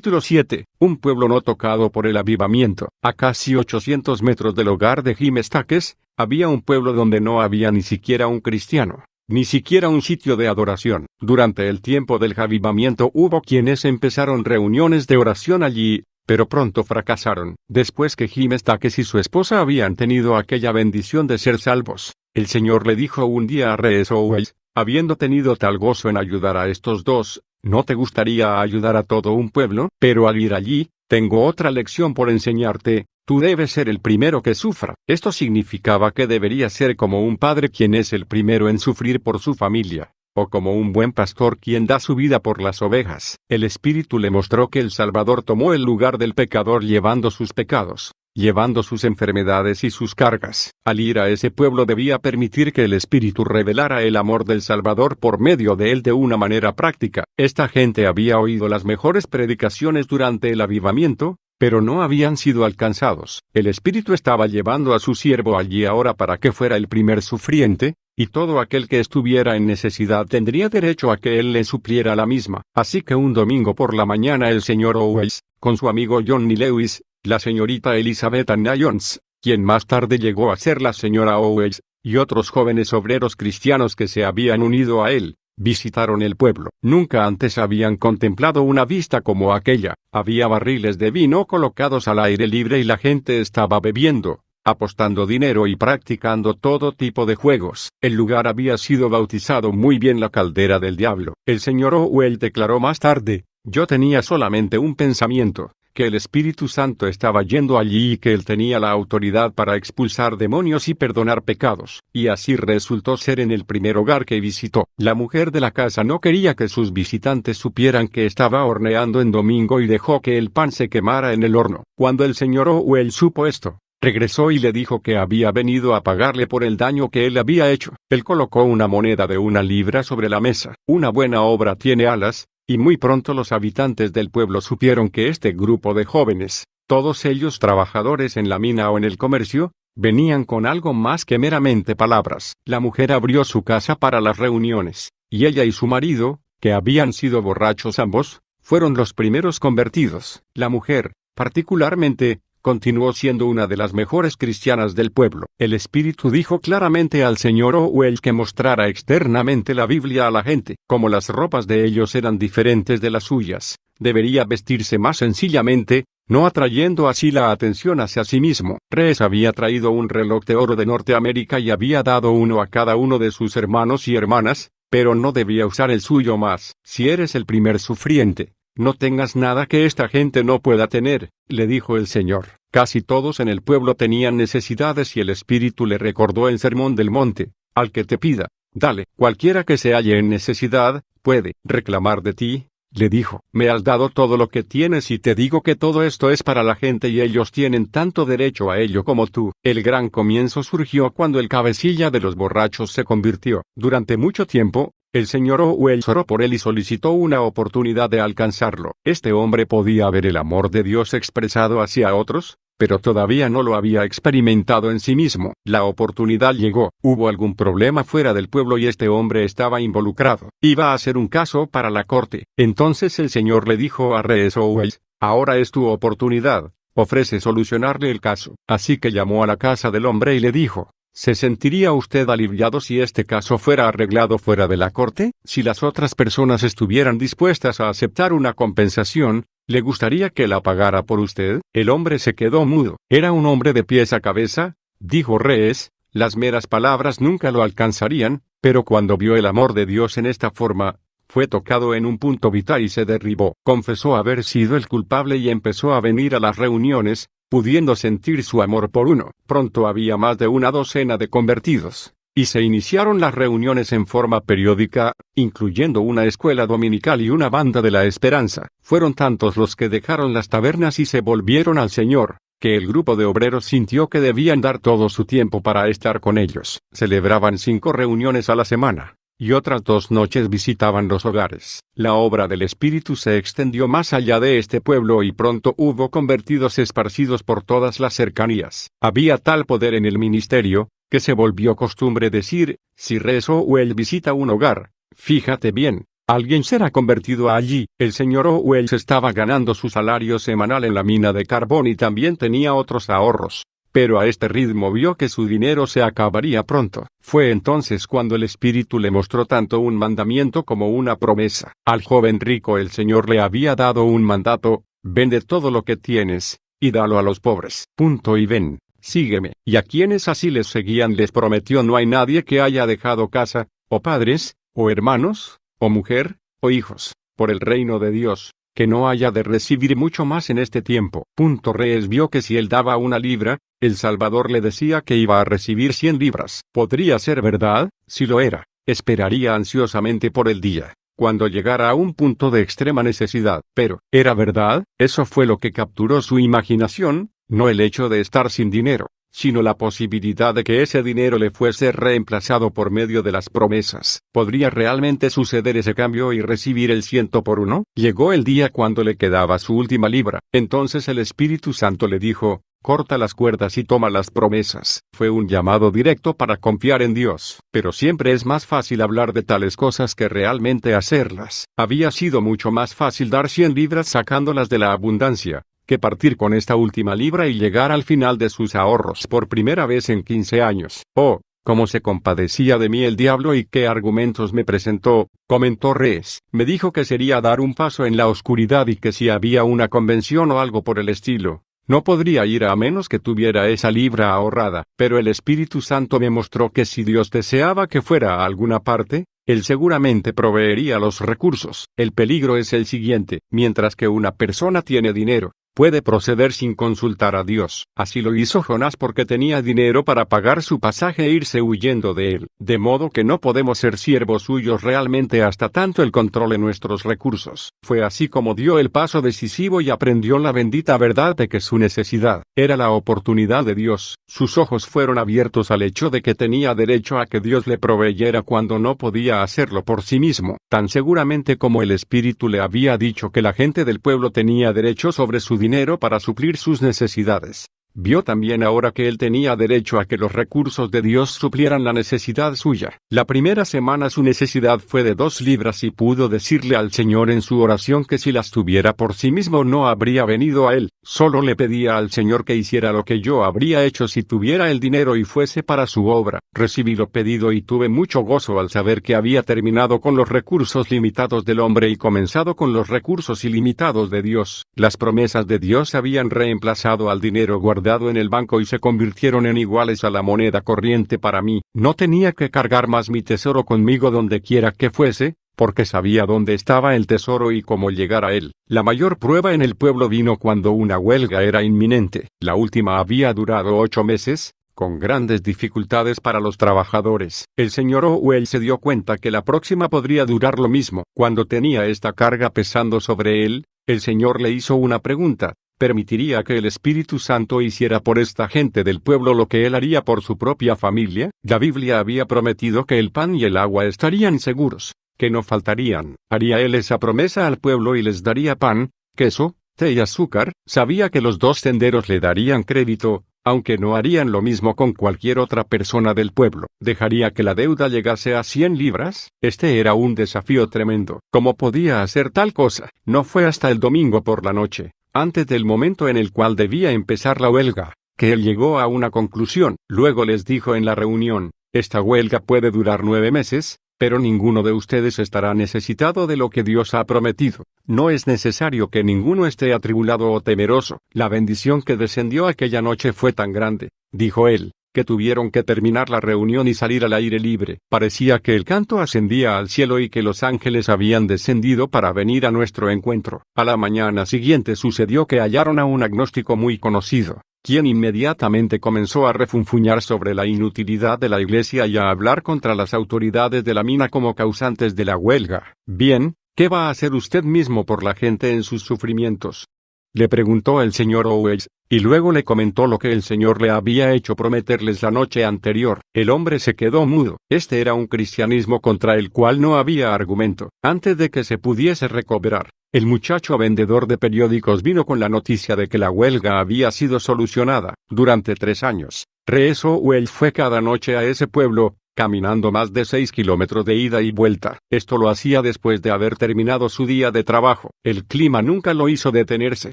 Capítulo 7. Un pueblo no tocado por el avivamiento. A casi 800 metros del hogar de Jim Stakes, había un pueblo donde no había ni siquiera un cristiano, ni siquiera un sitio de adoración. Durante el tiempo del avivamiento hubo quienes empezaron reuniones de oración allí, pero pronto fracasaron. Después que Jim Stakes y su esposa habían tenido aquella bendición de ser salvos, el Señor le dijo un día a R.S. Owens, habiendo tenido tal gozo en ayudar a estos dos, ¿no te gustaría ayudar a todo un pueblo? Pero al ir allí, tengo otra lección por enseñarte, tú debes ser el primero que sufra. Esto significaba que debería ser como un padre quien es el primero en sufrir por su familia, o como un buen pastor quien da su vida por las ovejas. El Espíritu le mostró que el Salvador tomó el lugar del pecador llevando sus pecados, llevando sus enfermedades y sus cargas. Al ir a ese pueblo debía permitir que el Espíritu revelara el amor del Salvador por medio de él de una manera práctica. Esta gente había oído las mejores predicaciones durante el avivamiento, pero no habían sido alcanzados. El Espíritu estaba llevando a su siervo allí ahora para que fuera el primer sufriente, y todo aquel que estuviera en necesidad tendría derecho a que él le supliera la misma. Así que un domingo por la mañana el señor Owens, con su amigo Johnny Lewis, la señorita Elizabeth Anna Jones, quien más tarde llegó a ser la señora Owens, y otros jóvenes obreros cristianos que se habían unido a él, visitaron el pueblo. Nunca antes habían contemplado una vista como aquella. Había barriles de vino colocados al aire libre y la gente estaba bebiendo, apostando dinero y practicando todo tipo de juegos. El lugar había sido bautizado muy bien la caldera del diablo. El señor Owens declaró más tarde, yo tenía solamente un pensamiento, que el Espíritu Santo estaba yendo allí y que él tenía la autoridad para expulsar demonios y perdonar pecados. Y así resultó ser en el primer hogar que visitó. La mujer de la casa no quería que sus visitantes supieran que estaba horneando en domingo y dejó que el pan se quemara en el horno. Cuando el señor Owens supo esto, regresó y le dijo que había venido a pagarle por el daño que él había hecho. Él colocó una moneda de 1 libra sobre la mesa. Una buena obra tiene alas, y muy pronto los habitantes del pueblo supieron que este grupo de jóvenes, todos ellos trabajadores en la mina o en el comercio, venían con algo más que meramente palabras. La mujer abrió su casa para las reuniones, y ella y su marido, que habían sido borrachos ambos, fueron los primeros convertidos. La mujer, particularmente, continuó siendo una de las mejores cristianas del pueblo. El Espíritu dijo claramente al señor Owens que mostrara externamente la Biblia a la gente. Como las ropas de ellos eran diferentes de las suyas, debería vestirse más sencillamente, no atrayendo así la atención hacia sí mismo. Reyes había traído un reloj de oro de Norteamérica y había dado uno a cada uno de sus hermanos y hermanas, pero no debía usar el suyo más. Si eres el primer sufriente, no tengas nada que esta gente no pueda tener, le dijo el Señor. Casi todos en el pueblo tenían necesidades y el Espíritu le recordó el sermón del monte, al que te pida, dale. Cualquiera que se halle en necesidad, puede reclamar de ti, le dijo. Me has dado todo lo que tienes y te digo que todo esto es para la gente y ellos tienen tanto derecho a ello como tú. El gran comienzo surgió cuando el cabecilla de los borrachos se convirtió. Durante mucho tiempo, el señor Owens oró por él y solicitó una oportunidad de alcanzarlo. Este hombre podía ver el amor de Dios expresado hacia otros, pero todavía no lo había experimentado en sí mismo. La oportunidad llegó. Hubo algún problema fuera del pueblo y este hombre estaba involucrado. Iba a ser un caso para la corte. Entonces el Señor le dijo a R.S. Owens, ahora es tu oportunidad, ofrece solucionarle el caso. Así que llamó a la casa del hombre y le dijo, ¿se sentiría usted aliviado si este caso fuera arreglado fuera de la corte? Si las otras personas estuvieran dispuestas a aceptar una compensación, ¿le gustaría que la pagara por usted? El hombre se quedó mudo. Era un hombre de pies a cabeza, dijo Reyes, las meras palabras nunca lo alcanzarían, pero cuando vio el amor de Dios en esta forma, fue tocado en un punto vital y se derribó. Confesó haber sido el culpable y empezó a venir a las reuniones, pudiendo sentir su amor por uno. Pronto había más de una docena de convertidos, y se iniciaron las reuniones en forma periódica, incluyendo una escuela dominical y una banda de la esperanza. Fueron tantos los que dejaron las tabernas y se volvieron al Señor, que el grupo de obreros sintió que debían dar todo su tiempo para estar con ellos. Celebraban 5 reuniones a la semana, y otras 2 noches visitaban los hogares. La obra del Espíritu se extendió más allá de este pueblo y pronto hubo convertidos esparcidos por todas las cercanías. Había tal poder en el ministerio, que se volvió costumbre decir, si R.S. Owens visita un hogar, fíjate bien, Alguien será convertido allí. El señor Owens estaba ganando su salario semanal en la mina de carbón y también tenía otros ahorros. Pero a este ritmo vio que su dinero se acabaría pronto. Fue entonces cuando el Espíritu le mostró tanto un mandamiento como una promesa. Al joven rico el Señor le había dado un mandato: vende todo lo que tienes, y dalo a los pobres. Y ven, sígueme. Y a quienes así les seguían les prometió: no hay nadie que haya dejado casa, o padres, o hermanos, o mujer, o hijos, por el reino de Dios, que no haya de recibir mucho más en este tiempo. Reyes vio que si él daba 1 libra, el Salvador le decía que iba a recibir 100 libras. Podría ser verdad. Si lo era, esperaría ansiosamente por el día, cuando llegara a un punto de extrema necesidad. Pero, ¿era verdad? Eso fue lo que capturó su imaginación, no el hecho de estar sin dinero, sino la posibilidad de que ese dinero le fuese reemplazado por medio de las promesas. ¿Podría realmente suceder ese cambio y recibir el 100 por 1? Llegó el día cuando le quedaba su última libra. Entonces el Espíritu Santo le dijo: corta las cuerdas y toma las promesas. Fue un llamado directo para confiar en Dios. Pero siempre es más fácil hablar de tales cosas que realmente hacerlas. Había sido mucho más fácil dar 100 libras sacándolas de la abundancia, que partir con esta última libra y llegar al final de sus ahorros por primera vez en 15 años. Oh, cómo se compadecía de mí el diablo y qué argumentos me presentó, comentó Reyes. Me dijo que sería dar un paso en la oscuridad y que si había una convención o algo por el estilo, no podría ir a menos que tuviera esa libra ahorrada. Pero el Espíritu Santo me mostró que si Dios deseaba que fuera a alguna parte, Él seguramente proveería los recursos. El peligro es el siguiente: mientras que una persona tiene dinero, puede proceder sin consultar a Dios. Así lo hizo Jonás porque tenía dinero para pagar su pasaje e irse huyendo de él. De modo que no podemos ser siervos suyos realmente hasta tanto Él controle nuestros recursos. Fue así como dio el paso decisivo y aprendió la bendita verdad de que su necesidad era la oportunidad de Dios. Sus ojos fueron abiertos al hecho de que tenía derecho a que Dios le proveyera cuando no podía hacerlo por sí mismo. Tan seguramente como el Espíritu le había dicho que la gente del pueblo tenía derecho sobre su dinero para suplir sus necesidades, vio también ahora que él tenía derecho a que los recursos de Dios suplieran la necesidad suya. La primera semana su necesidad fue de 2 libras y pudo decirle al Señor en su oración que si las tuviera por sí mismo no habría venido a él. Solo le pedía al Señor que hiciera lo que yo habría hecho si tuviera el dinero y fuese para su obra. Recibí lo pedido y tuve mucho gozo al saber que había terminado con los recursos limitados del hombre y comenzado con los recursos ilimitados de Dios. Las promesas de Dios habían reemplazado al dinero guardado en el banco y se convirtieron en iguales a la moneda corriente para mí. No tenía que cargar más mi tesoro conmigo donde quiera que fuese, porque sabía dónde estaba el tesoro y cómo llegar a él. La mayor prueba en el pueblo vino cuando una huelga era inminente. La última había durado 8 meses, con grandes dificultades para los trabajadores. El señor Owell se dio cuenta que la próxima podría durar lo mismo. Cuando tenía esta carga pesando sobre él, el Señor le hizo una pregunta: ¿permitiría que el Espíritu Santo hiciera por esta gente del pueblo lo que él haría por su propia familia? La Biblia había prometido que el pan y el agua estarían seguros, que no faltarían. ¿Haría él esa promesa al pueblo y les daría pan, queso, té y azúcar? Sabía que los 2 tenderos le darían crédito, aunque no harían lo mismo con cualquier otra persona del pueblo. ¿Dejaría que la deuda llegase a 100 libras? Este era un desafío tremendo. ¿Cómo podía hacer tal cosa? No fue hasta el domingo por la noche, antes del momento en el cual debía empezar la huelga, que él llegó a una conclusión. Luego les dijo en la reunión: esta huelga puede durar 9 meses, pero ninguno de ustedes estará necesitado de lo que Dios ha prometido. No es necesario que ninguno esté atribulado o temeroso. La bendición que descendió aquella noche fue tan grande, dijo él, que tuvieron que terminar la reunión y salir al aire libre. Parecía que el canto ascendía al cielo y que los ángeles habían descendido para venir a nuestro encuentro. A la mañana siguiente sucedió que hallaron a un agnóstico muy conocido, quien inmediatamente comenzó a refunfuñar sobre la inutilidad de la iglesia y a hablar contra las autoridades de la mina como causantes de la huelga. Bien, ¿qué va a hacer usted mismo por la gente en sus sufrimientos?, le preguntó el señor Owens, y luego le comentó lo que el Señor le había hecho prometerles la noche anterior. El hombre se quedó mudo. Este era un cristianismo contra el cual no había argumento. Antes de que se pudiese recobrar, el muchacho vendedor de periódicos vino con la noticia de que la huelga había sido solucionada. Durante 3 años, Reyes Owell fue cada noche a ese pueblo, caminando más de 6 kilómetros de ida y vuelta. Esto lo hacía después de haber terminado su día de trabajo. El clima nunca lo hizo detenerse.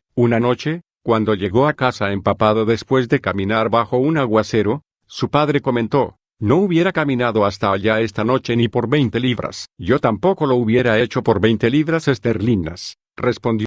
Una noche, cuando llegó a casa empapado después de caminar bajo un aguacero, su padre comentó: «No hubiera caminado hasta allá esta noche ni por 20 libras». «Yo tampoco lo hubiera hecho por 20 libras esterlinas», respondió